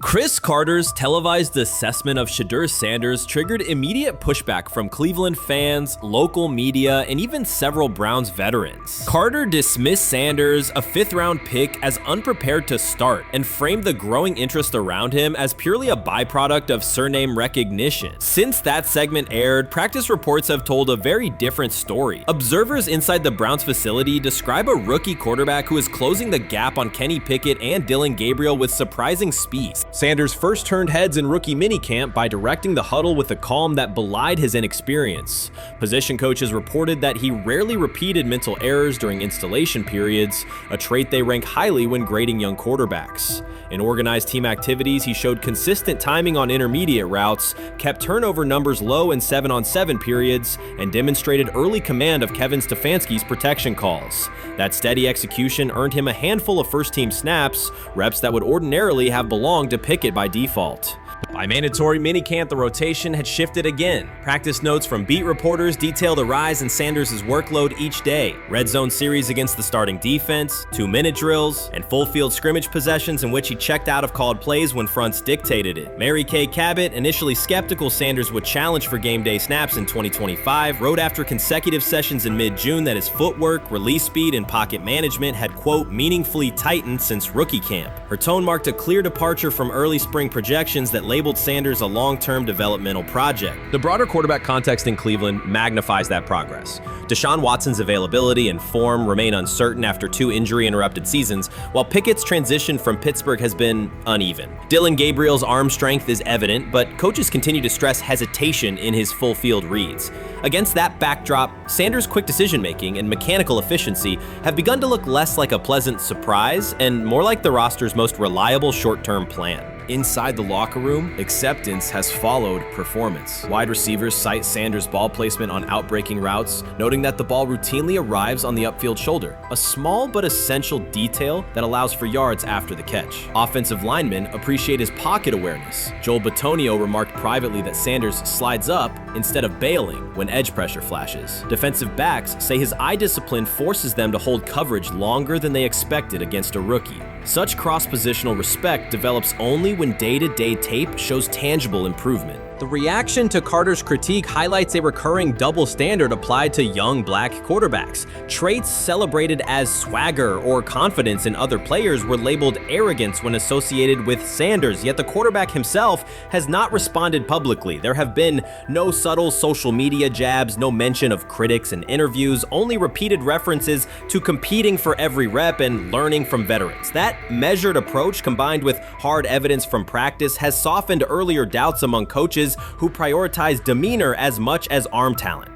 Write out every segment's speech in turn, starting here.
Cris Carter's televised assessment of Shedeur Sanders triggered immediate pushback from Cleveland fans, local media, and even several Browns veterans. Carter dismissed Sanders, a fifth-round pick, as unprepared to start and framed the growing interest around him as purely a byproduct of surname recognition. Since that segment aired, practice reports have told a very different story. Observers inside the Browns facility describe a rookie quarterback who is closing the gap on Kenny Pickett and Dillon Gabriel with surprising speed. Sanders first turned heads in rookie minicamp by directing the huddle with a calm that belied his inexperience. Position coaches reported that he rarely repeated mental errors during installation periods, a trait they rank highly when grading young quarterbacks. In organized team activities, he showed consistent timing on intermediate routes, kept turnover numbers low in 7-on-7 periods, and demonstrated early command of Kevin Stefanski's protection calls. That steady execution earned him a handful of first-team snaps, reps that would ordinarily have belonged to Pickett by default. By mandatory minicamp, the rotation had shifted again. Practice notes from beat reporters detailed a rise in Sanders' workload each day. Red zone series against the starting defense, 2-minute drills, and full field scrimmage possessions in which he checked out of called plays when fronts dictated it. Mary Kay Cabot, initially skeptical Sanders would challenge for game day snaps in 2025, wrote after consecutive sessions in mid-June that his footwork, release speed, and pocket management had, quote, meaningfully tightened since rookie camp. Her tone marked a clear departure from early spring projections that labeled Sanders a long-term developmental project. The broader quarterback context in Cleveland magnifies that progress. Deshaun Watson's availability and form remain uncertain after 2 injury-interrupted seasons, while Pickett's transition from Pittsburgh has been uneven. Dillon Gabriel's arm strength is evident, but coaches continue to stress hesitation in his full-field reads. Against that backdrop, Sanders' quick decision-making and mechanical efficiency have begun to look less like a pleasant surprise and more like the roster's most reliable short-term plan. Inside the locker room, acceptance has followed performance. Wide receivers cite Sanders' ball placement on outbreaking routes, noting that the ball routinely arrives on the upfield shoulder, a small but essential detail that allows for yards after the catch. Offensive linemen appreciate his pocket awareness. Joel Bitonio remarked privately that Sanders slides up instead of bailing when edge pressure flashes. Defensive backs say his eye discipline forces them to hold coverage longer than they expected against a rookie. Such cross-positional respect develops only when day-to-day tape shows tangible improvement. The reaction to Carter's critique highlights a recurring double standard applied to young black quarterbacks. Traits celebrated as swagger or confidence in other players were labeled arrogance when associated with Sanders, yet the quarterback himself has not responded publicly. There have been no subtle social media jabs, no mention of critics in interviews, only repeated references to competing for every rep and learning from veterans. That measured approach, combined with hard evidence from practice, has softened earlier doubts among coaches who prioritize demeanor as much as arm talent.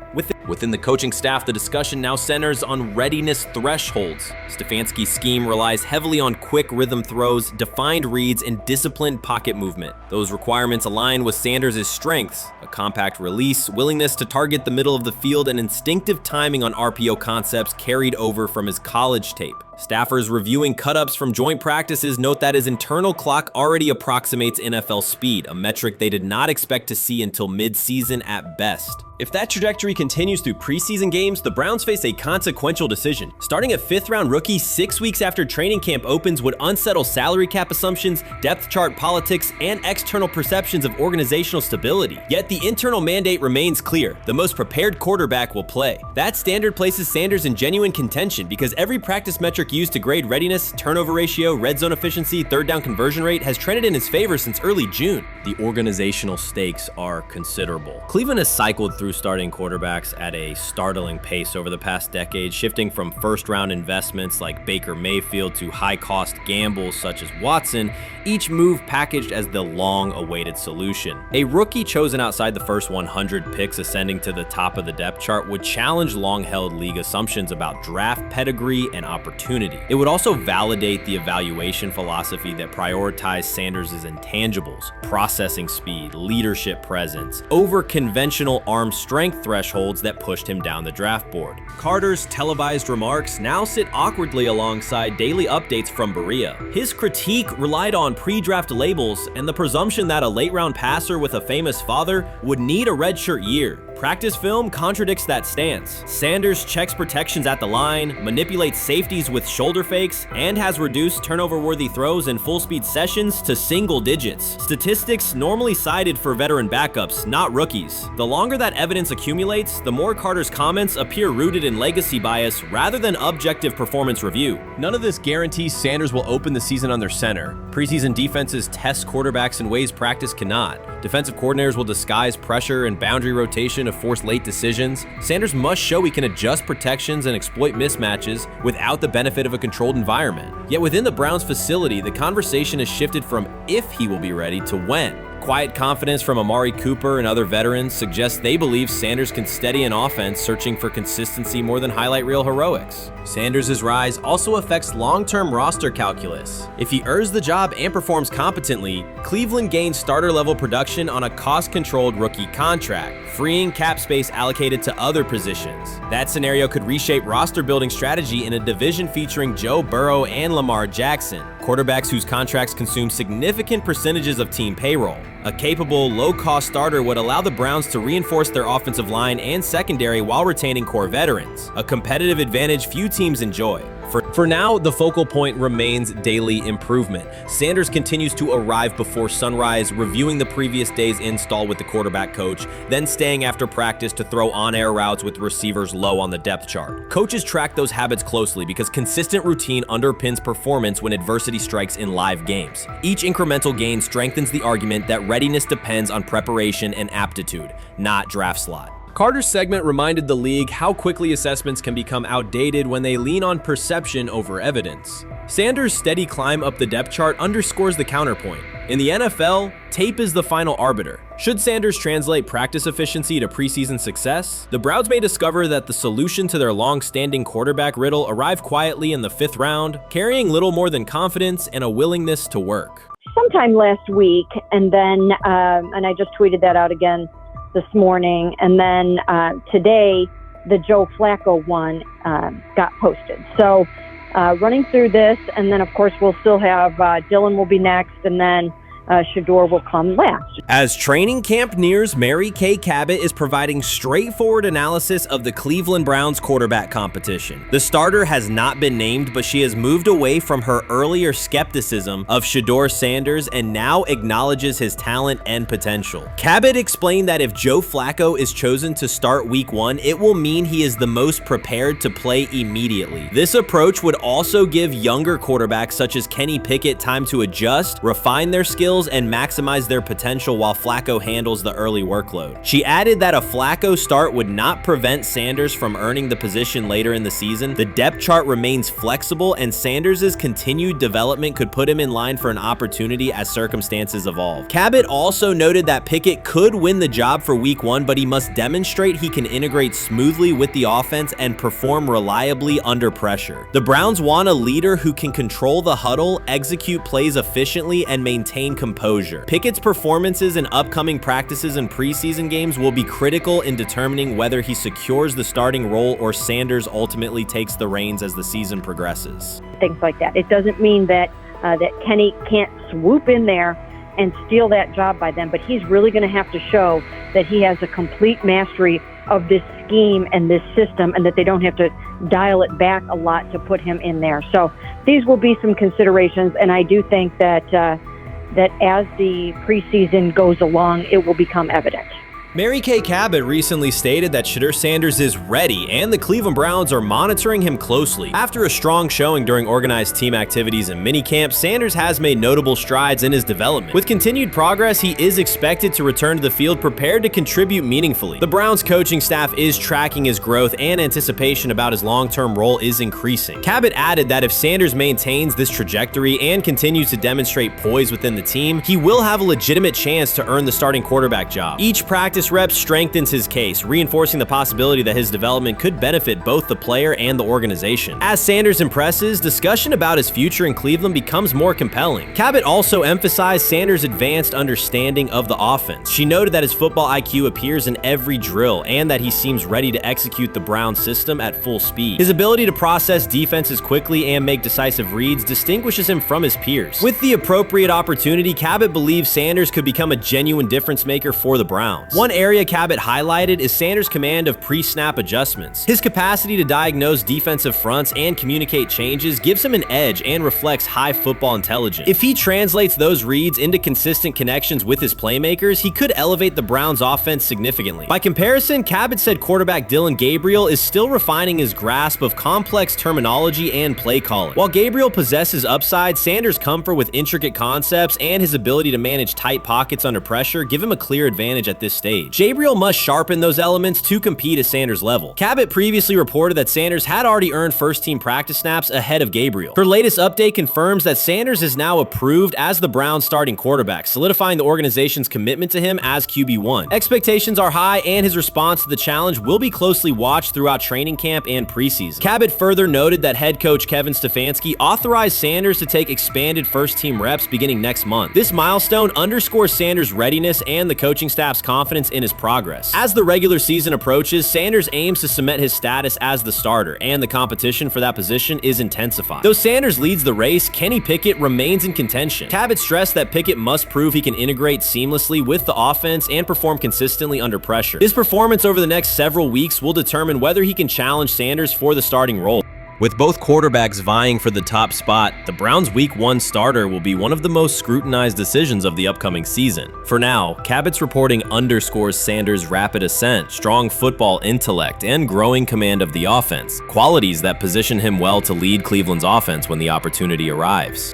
Within the coaching staff, the discussion now centers on readiness thresholds. Stefanski's scheme relies heavily on quick rhythm throws, defined reads, and disciplined pocket movement. Those requirements align with Sanders' strengths: a compact release, willingness to target the middle of the field, and instinctive timing on RPO concepts carried over from his college tape. Staffers reviewing cut-ups from joint practices note that his internal clock already approximates NFL speed, a metric they did not expect to see until mid-season at best. If that trajectory continues through preseason games, the Browns face a consequential decision. Starting a 5th-round rookie 6 weeks after training camp opens would unsettle salary cap assumptions, depth chart politics, and external perceptions of organizational stability. Yet the internal mandate remains clear: the most prepared quarterback will play. That standard places Sanders in genuine contention because every practice metric used to grade readiness, turnover ratio, red zone efficiency, third down conversion rate has trended in his favor since early June. The organizational stakes are considerable. Cleveland has cycled through starting quarterbacks at a startling pace over the past decade, shifting from first-round investments like Baker Mayfield to high-cost gambles such as Watson, each move packaged as the long-awaited solution. A rookie chosen outside the first 100 picks ascending to the top of the depth chart would challenge long-held league assumptions about draft pedigree and opportunity. It would also validate the evaluation philosophy that prioritized Sanders' intangibles: processing speed, leadership presence, over conventional arm strength thresholds that pushed him down the draft board. Carter's televised remarks now sit awkwardly alongside daily updates from Berea. His critique relied on pre-draft labels and the presumption that a late-round passer with a famous father would need a redshirt year. Practice film contradicts that stance. Sanders checks protections at the line, manipulates safeties with shoulder fakes, and has reduced turnover-worthy throws in full-speed sessions to single digits. Statistics normally cited for veteran backups, not rookies. The longer that evidence accumulates, the more Carter's comments appear rooted in legacy bias rather than objective performance review. None of this guarantees Sanders will open the season on their center. Preseason defenses test quarterbacks in ways practice cannot. Defensive coordinators will disguise pressure and boundary rotation to force late decisions. Sanders must show he can adjust protections and exploit mismatches without the benefit of a controlled environment. Yet within the Browns facility, the conversation has shifted from if he will be ready to when. Quiet confidence from Amari Cooper and other veterans suggests they believe Sanders can steady an offense searching for consistency more than highlight reel heroics. Sanders' rise also affects long-term roster calculus. If he earns the job and performs competently, Cleveland gains starter-level production on a cost-controlled rookie contract, freeing cap space allocated to other positions. That scenario could reshape roster-building strategy in a division featuring Joe Burrow and Lamar Jackson, quarterbacks whose contracts consume significant percentages of team payroll. A capable, low-cost starter would allow the Browns to reinforce their offensive line and secondary while retaining core veterans, a competitive advantage few teams enjoy. For now, the focal point remains daily improvement. Sanders continues to arrive before sunrise, reviewing the previous day's install with the quarterback coach, then staying after practice to throw on-air routes with receivers low on the depth chart. Coaches track those habits closely because consistent routine underpins performance when adversity strikes in live games. Each incremental gain strengthens the argument that readiness depends on preparation and aptitude, not draft slot. Carter's segment reminded the league how quickly assessments can become outdated when they lean on perception over evidence. Sanders' steady climb up the depth chart underscores the counterpoint. In the NFL, tape is the final arbiter. Should Sanders translate practice efficiency to preseason success, the Browns may discover that the solution to their long-standing quarterback riddle arrived quietly in the 5th round, carrying little more than confidence and a willingness to work. Sometime last week, and then, and I just tweeted that out again this morning, and then today the Joe Flacco one got posted. So running through this, and then of course we'll still have Dylan will be next, and then Shedeur will come last. As training camp nears, Mary Kay Cabot is providing straightforward analysis of the Cleveland Browns quarterback competition. The starter has not been named, but she has moved away from her earlier skepticism of Shedeur Sanders and now acknowledges his talent and potential. Cabot explained that if Joe Flacco is chosen to start week 1, it will mean he is the most prepared to play immediately. This approach would also give younger quarterbacks such as Kenny Pickett time to adjust, refine their skills, and maximize their potential while Flacco handles the early workload. She added that a Flacco start would not prevent Sanders from earning the position later in the season. The depth chart remains flexible, and Sanders' continued development could put him in line for an opportunity as circumstances evolve. Cabot also noted that Pickett could win the job for week 1, but he must demonstrate he can integrate smoothly with the offense and perform reliably under pressure. The Browns want a leader who can control the huddle, execute plays efficiently, and maintain composure. Pickett's performances in upcoming practices and preseason games will be critical in determining whether he secures the starting role or Sanders ultimately takes the reins as the season progresses. Things like that. It doesn't mean that Kenny can't swoop in there and steal that job by them, but he's really going to have to show that he has a complete mastery of this scheme and this system, and that they don't have to dial it back a lot to put him in there. So these will be some considerations, and I do think that as the preseason goes along, it will become evident. Mary Kay Cabot recently stated that Shedeur Sanders is ready, and the Cleveland Browns are monitoring him closely. After a strong showing during organized team activities and minicamp, Sanders has made notable strides in his development. With continued progress, he is expected to return to the field prepared to contribute meaningfully. The Browns coaching staff is tracking his growth, and anticipation about his long-term role is increasing. Cabot added that if Sanders maintains this trajectory and continues to demonstrate poise within the team, he will have a legitimate chance to earn the starting quarterback job. Each practice rep strengthens his case, reinforcing the possibility that his development could benefit both the player and the organization. As Sanders impresses, discussion about his future in Cleveland becomes more compelling. Cabot also emphasized Sanders' advanced understanding of the offense. She noted that his football IQ appears in every drill and that he seems ready to execute the Browns system at full speed. His ability to process defenses quickly and make decisive reads distinguishes him from his peers. With the appropriate opportunity, Cabot believes Sanders could become a genuine difference maker for the Browns. One area Cabot highlighted is Sanders' command of pre-snap adjustments. His capacity to diagnose defensive fronts and communicate changes gives him an edge and reflects high football intelligence. If he translates those reads into consistent connections with his playmakers, he could elevate the Browns' offense significantly. By comparison, Cabot said quarterback Dillon Gabriel is still refining his grasp of complex terminology and play calling. While Gabriel possesses upside, Sanders' comfort with intricate concepts and his ability to manage tight pockets under pressure give him a clear advantage at this stage. Gabriel must sharpen those elements to compete at Sanders' level. Cabot previously reported that Sanders had already earned first-team practice snaps ahead of Gabriel. Her latest update confirms that Sanders is now approved as the Browns' starting quarterback, solidifying the organization's commitment to him as QB1. Expectations are high, and his response to the challenge will be closely watched throughout training camp and preseason. Cabot further noted that head coach Kevin Stefanski authorized Sanders to take expanded first-team reps beginning next month. This milestone underscores Sanders' readiness and the coaching staff's confidence in his progress. As the regular season approaches, Sanders aims to cement his status as the starter, and the competition for that position is intensified. Though Sanders leads the race, Kenny Pickett remains in contention. Cabot stressed that Pickett must prove he can integrate seamlessly with the offense and perform consistently under pressure. His performance over the next several weeks will determine whether he can challenge Sanders for the starting role. With both quarterbacks vying for the top spot, the Browns' Week 1 starter will be one of the most scrutinized decisions of the upcoming season. For now, Cabot's reporting underscores Sanders' rapid ascent, strong football intellect, and growing command of the offense, qualities that position him well to lead Cleveland's offense when the opportunity arrives.